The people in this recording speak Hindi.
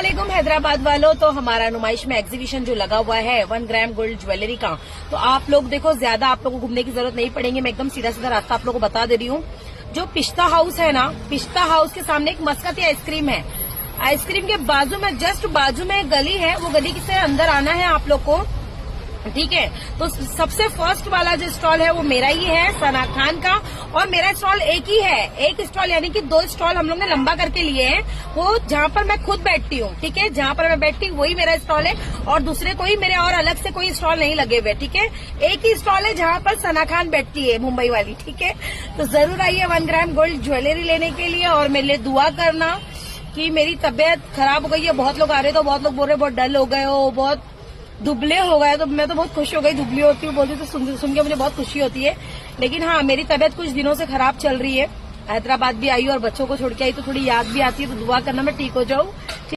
वालेकुम हैदराबाद वालों। तो हमारा नुमाइश में एग्जीबिशन जो लगा हुआ है 1 ग्राम गोल्ड ज्वेलरी का, तो आप लोग देखो, ज्यादा आप लोगों को घूमने की जरूरत नहीं पड़ेगी। मैं एकदम सीधा सीधा रास्ता आप लोगों को बता दे रही हूँ। जो पिस्ता हाउस है ना, पिस्ता हाउस के सामने एक मस्कती आइसक्रीम है। आइसक्रीम के बाजू में, जस्ट बाजू में गली है, वो गली से अंदर आना है आप लोग को, ठीक है। तो सबसे फर्स्ट वाला जो स्टॉल है वो मेरा ही है, सना खान का। और मेरा स्टॉल एक ही है, एक स्टॉल यानी कि 2 स्टॉल हम लोग ने लंबा करके लिए हैं। वो जहाँ पर मैं खुद बैठती हूँ, ठीक है, जहाँ पर मैं बैठती हूँ वही मेरा स्टॉल है, और दूसरे कोई मेरे और अलग से कोई स्टॉल नहीं लगे हुए, ठीक है। एक ही स्टॉल है जहाँ पर सना खान बैठती है, मुंबई वाली, ठीक है। तो जरूर आइए 1 ग्राम गोल्ड ज्वेलरी लेने के लिए, और मेरे लिए दुआ करना कि मेरी तबीयत खराब हो गई है। बहुत लोग आ रहे, तो बहुत लोग बोल रहे बहुत डल हो गए हो, बहुत दुबले हो गए। तो मैं तो बहुत खुश हो गई, दुबली होती हूँ बोलती तो सुन के मुझे बहुत खुशी होती है। लेकिन हाँ, मेरी तबीयत कुछ दिनों से खराब चल रही है। हैदराबाद भी आई और बच्चों को छोड़ के आई, तो थोड़ी याद भी आती है। तो दुआ करना मैं ठीक हो जाऊँ, ठीक।